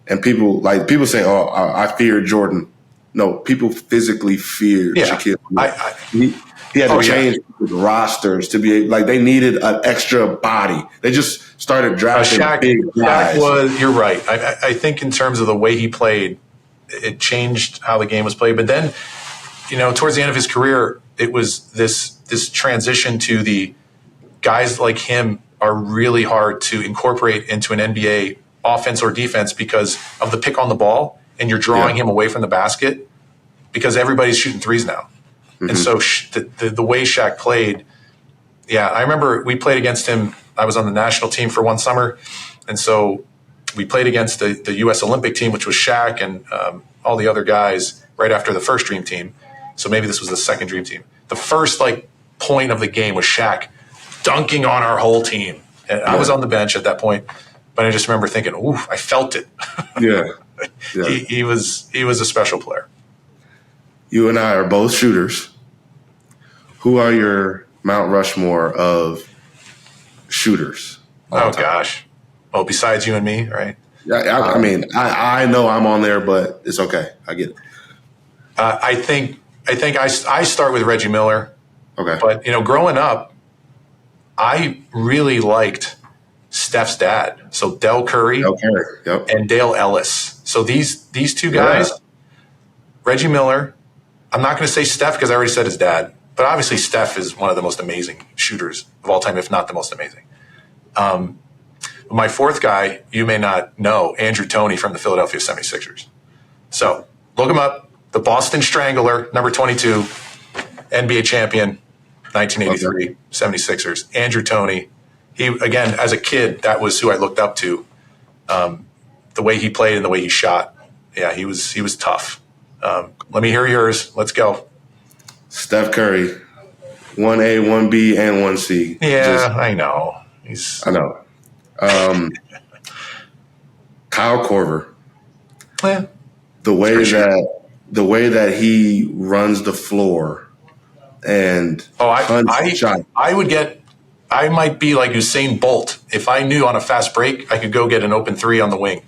And people say, "Oh, I fear Jordan." No, people physically feared Shaquille O'Neal. He had to change rosters to be like, they needed an extra body. They just started drafting big guys. You're right. I think in terms of the way he played, it changed how the game was played. But then, towards the end of his career, it was this transition to the guys like him are really hard to incorporate into an NBA offense or defense because of the pick on the ball, and you're drawing him away from the basket because everybody's shooting threes now. Mm-hmm. And so the way Shaq played, I remember we played against him. I was on the national team for one summer, and so we played against the U.S. Olympic team, which was Shaq and all the other guys right after the first Dream Team. So maybe this was the second Dream Team. The first point of the game was Shaq dunking on our whole team. And I was on the bench at that point, but I just remember thinking, "Ooh, I felt it." Yeah. He was a special player. You and I are both shooters. Who are your Mount Rushmore of shooters? Oh gosh. Well, besides you and me, right? Yeah. I know I'm on there, but it's okay. I get it. I think I start with Reggie Miller. Okay. But growing up, I really liked Steph's dad. So Del Curry. Yep. And Dale Ellis. So these two guys, Reggie Miller. I'm not going to say Steph because I already said his dad, but obviously Steph is one of the most amazing shooters of all time, if not the most amazing. My fourth guy, you may not know, Andrew Toney from the Philadelphia 76ers. So look him up. The Boston Strangler, number 22, NBA champion, 1983, 76ers. Andrew Toney. He, again, as a kid, that was who I looked up to. The way he played and the way he shot. Yeah, he was tough. Let me hear yours. Let's go. Steph Curry, 1A, 1B, and 1C. Yeah, I know. I know. Kyle Korver. Yeah. The way that he runs the floor and I might be like Usain Bolt. If I knew on a fast break I could go get an open three on the wing.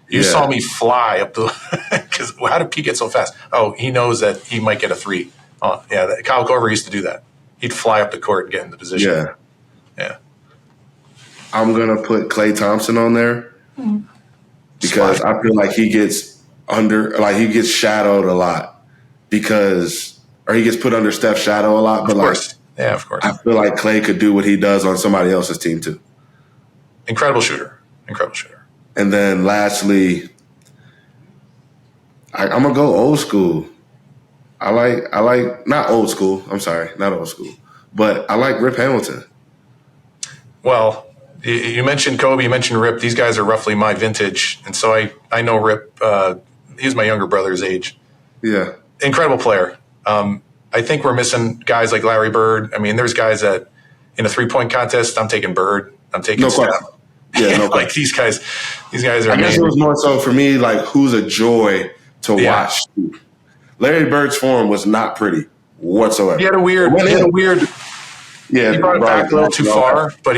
You saw me fly up the – because how did Pete get so fast? Oh, he knows that he might get a three. Kyle Korver used to do that. He'd fly up the court and get in the position. Yeah. I'm going to put Klay Thompson on there because I feel like he gets shadowed a lot he gets put under Steph's shadow a lot. Of course. Of course. I feel like Klay could do what he does on somebody else's team too. Incredible shooter. And then lastly, I'm gonna go old school. I like not old school. I'm sorry, not old school, but I like Rip Hamilton. Well, you mentioned Kobe, you mentioned Rip. These guys are roughly my vintage, and so I know Rip. He's my younger brother's age. Yeah, incredible player. I think we're missing guys like Larry Bird. I mean, there's guys that in a 3-point contest, I'm taking Bird. I'm taking Steph. Yeah, no like these guys are amazing. I guess it was more so for me, like, who's a joy to watch. Larry Bird's form was not pretty whatsoever. He brought it back a little too far, but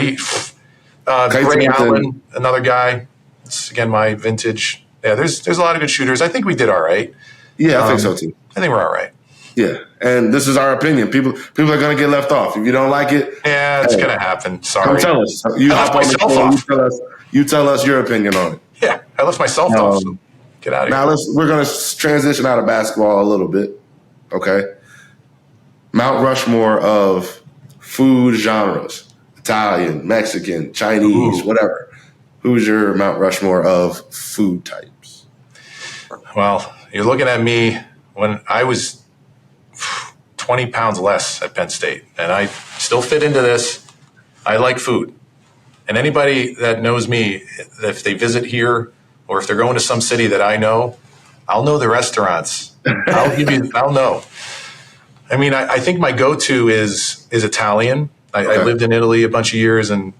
Gray Allen, another guy. It's, again, my vintage. Yeah, there's a lot of good shooters. I think we did all right. Yeah, I think so too. I think we're all right. Yeah, and this is our opinion. People are going to get left off. If you don't like it, it's going to happen. Sorry. Come tell us. You hop on the show. You tell us your opinion on it. Yeah, I left myself off. So get out of here. Now we're going to transition out of basketball a little bit. Okay, Mount Rushmore of food genres, Italian, Mexican, Chinese, whatever. Who's your Mount Rushmore of food types? Well, you're looking at me when I was 20 pounds less at Penn State, and I still fit into this. I like food. And anybody that knows me, if they visit here or if they're going to some city that I know, I'll know the restaurants. I'll know. I mean, I think my go-to is Italian. I lived in Italy a bunch of years, and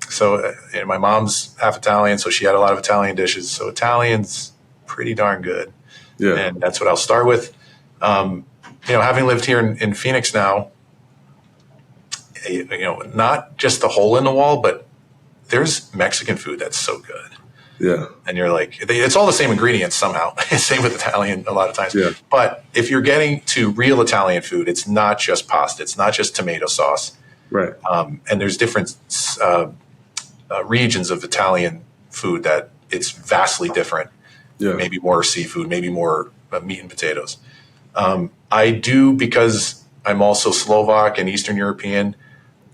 so my mom's half Italian, so she had a lot of Italian dishes. So Italian's pretty darn good. Yeah. And that's what I'll start with. Having lived here in Phoenix now, not just the hole in the wall, but there's Mexican food that's so good. Yeah. And you're like, it's all the same ingredients somehow. Same with Italian a lot of times. Yeah. But if you're getting to real Italian food, it's not just pasta. It's not just tomato sauce. Right. And there's different regions of Italian food that it's vastly different. Yeah. Maybe more seafood, maybe more meat and potatoes. I do, because I'm also Slovak and Eastern European,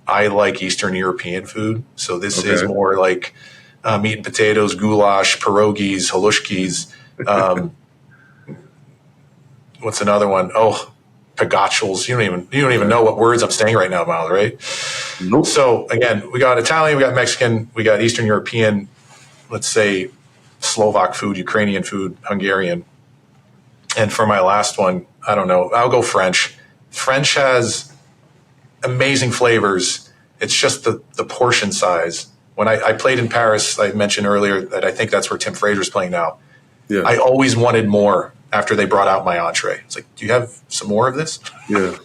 I like Eastern European food. So this is more like meat and potatoes, goulash, pierogies, halushkis. What's another one? Oh, pagachels. You don't even know what words I'm saying right now, Myles, right? Nope. So again, we got Italian, we got Mexican, we got Eastern European, let's say Slovak food, Ukrainian food, Hungarian. And for my last one, I don't know, I'll go French. French has amazing flavors. It's just the portion size. When I played in Paris, I mentioned earlier that I think that's where Tim Frazier's playing now. Yeah. I always wanted more after they brought out my entree. It's like, do you have some more of this? Yeah.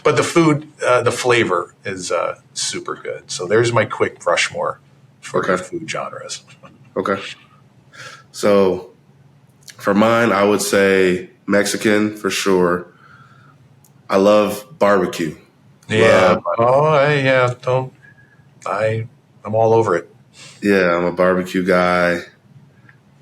But the food, the flavor is super good. So there's my quick Rushmore for food genres. Okay. So for mine, I would say Mexican for sure. I love barbecue. Yeah. I'm all over it. Yeah, I'm a barbecue guy.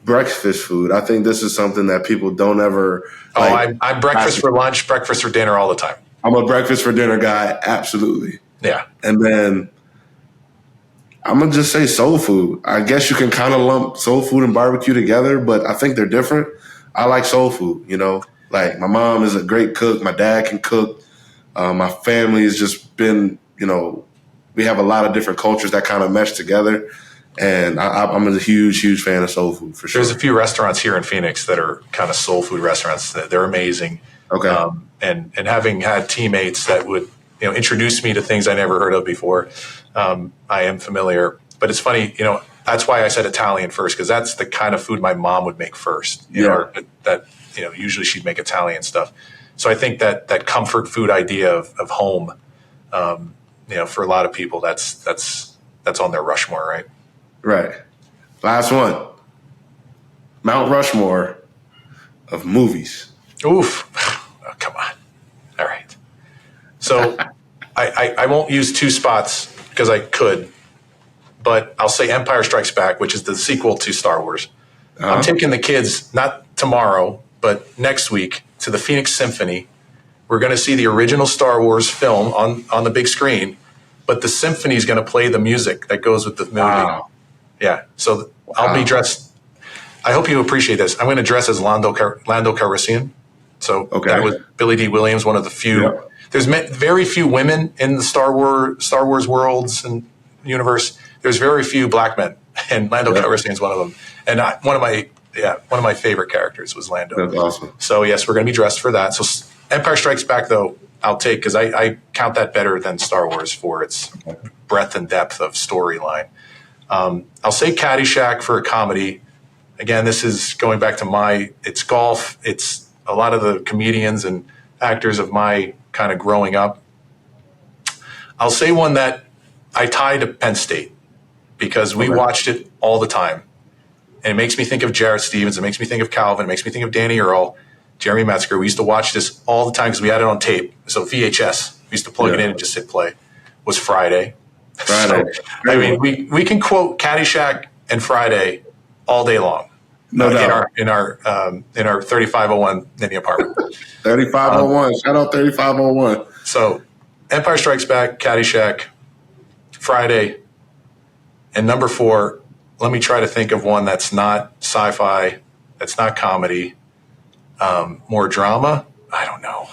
Breakfast food. I think this is something that people don't ever. I'm breakfast for lunch, breakfast for dinner all the time. I'm a breakfast for dinner guy, absolutely. Yeah. And then I'm going to just say soul food. I guess you can kind of lump soul food and barbecue together, but I think they're different. I like soul food, Like, my mom is a great cook. My dad can cook. My family has just been, we have a lot of different cultures that kind of mesh together. And I'm a huge, huge fan of soul food, for sure. There's a few restaurants here in Phoenix that are kind of soul food restaurants. They're amazing. Okay. And having had teammates that would, introduce me to things I never heard of before, I am familiar. But it's funny, that's why I said Italian first, because that's the kind of food my mom would make first. Usually she'd make Italian stuff. So I think that comfort food idea of home, for a lot of people, that's on their Rushmore, right? Right. Last one. Mount Rushmore of movies. Oof. Oh, come on. All right. So I won't use two spots because I could, but I'll say Empire Strikes Back, which is the sequel to Star Wars. Uh-huh. I'm taking the kids, not tomorrow, but next week, to the Phoenix Symphony. We're going to see the original Star Wars film on the big screen, but the symphony is going to play the music that goes with the movie. Wow. Yeah. So I'll be dressed. I hope you appreciate this. I'm going to dress as Lando Calrissian. So that was Billy D. Williams, one of the few. Yeah. There's very few women in the Star Wars worlds and universe. There's very few black men, and Lando Calrissian is one of them. And one of my favorite characters was Lando. That's awesome. So yes, we're going to be dressed for that. So Empire Strikes Back, though, I'll take, because I count that better than Star Wars for its breadth and depth of storyline. I'll say Caddyshack for a comedy. Again, this is going back to it's golf. It's a lot of the comedians and actors of my kind of growing up. I'll say one that I tie to Penn State because we watched it all the time. And it makes me think of Jarrett Stevens. It makes me think of Calvin. It makes me think of Danny Earl, Jeremy Metzger. We used to watch this all the time because we had it on tape. So VHS, we used to plug it in and just hit play. Was Friday. So, we can quote Caddyshack and Friday all day long. No doubt. In our 3501 Nittany apartment. 3501. Shout out 3501. So Empire Strikes Back, Caddyshack, Friday, and number 4, let me try to think of one that's not sci-fi, that's not comedy, more drama. I don't know.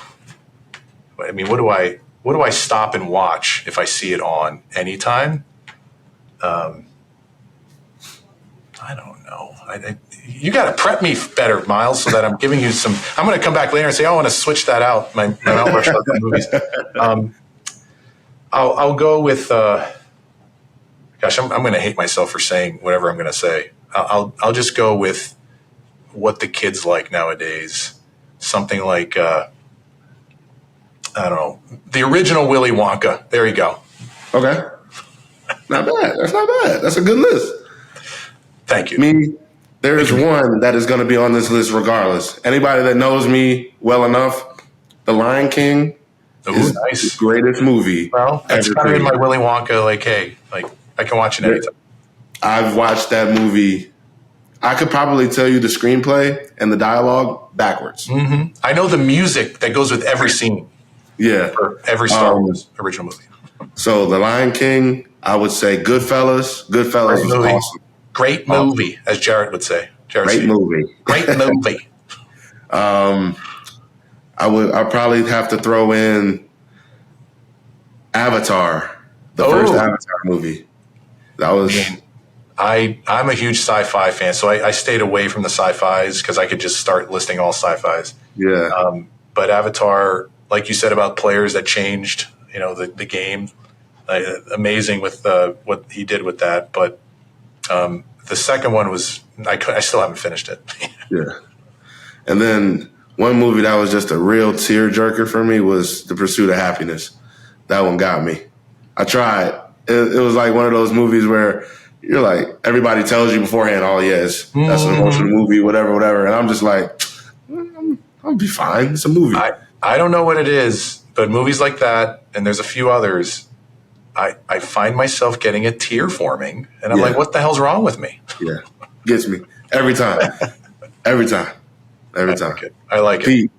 I mean, what do I stop and watch if I see it on anytime? I don't know. You got to prep me better, Myles, so that I'm giving you some. I'm going to come back later and say, I want to switch that out. My Mount Rushmore movies. I'll go with. Gosh, I'm going to hate myself for saying whatever I'm going to say. I'll just go with what the kids like nowadays. Something like I don't know, the original Willy Wonka. There you go. Okay, not bad. That's not bad. That's a good list. Thank you. Me, there is one that is going to be on this list regardless. Anybody that knows me well enough, The Lion King is nice. the greatest movie. Well, that's kind of in my Willy Wonka. Like, hey, like I can watch it anytime. I've watched that movie. I could probably tell you the screenplay and the dialogue backwards. Mm-hmm. I know the music that goes with every scene. Yeah, for every Star Wars original movie. So The Lion King, I would say Goodfellas. Goodfellas was awesome. Great movie, as Jared would say. Great movie. Great movie. I'd probably have to throw in Avatar, the first Avatar movie. That was. I'm a huge sci-fi fan, so I stayed away from the sci-fis because I could just start listing all sci-fis. Yeah. But Avatar, like you said about players that changed, the game, amazing with what he did with that. But the second one was, I still haven't finished it. Yeah. And then one movie that was just a real tearjerker for me was The Pursuit of Happiness. That one got me. I tried. It was like one of those movies where you're like, everybody tells you beforehand, oh, yes, that's an emotional movie, whatever. And I'm just like, I'll be fine. It's a movie. I don't know what it is, but movies like that, and there's a few others, I find myself getting a tear forming. And I'm like, what the hell's wrong with me? Yeah. Gets me. Every time. Every time. I like it. Pete,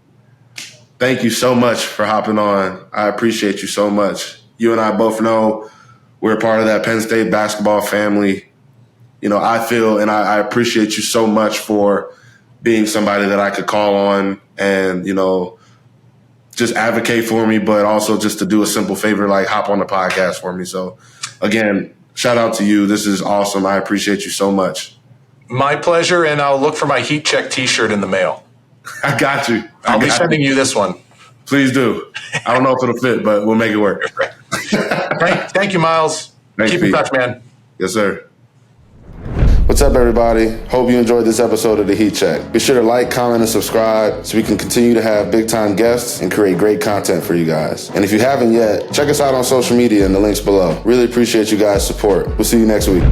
thank you so much for hopping on. I appreciate you so much. You and I both know we're a part of that Penn State basketball family. I feel and I appreciate you so much for being somebody that I could call on and, just advocate for me, but also just to do a simple favor, like hop on the podcast for me. So, again, shout out to you. This is awesome. I appreciate you so much. My pleasure, and I'll look for my Heat Check T-shirt in the mail. I got you. I'll be sending you this one. Please do. I don't know if it'll fit, but we'll make it work. Thank you, Myles. Keep in touch, man. Yes, sir. What's up, everybody? Hope you enjoyed this episode of The Heat Check. Be sure to like, comment, and subscribe so we can continue to have big-time guests and create great content for you guys. And if you haven't yet, check us out on social media in the links below. Really appreciate you guys' support. We'll see you next week.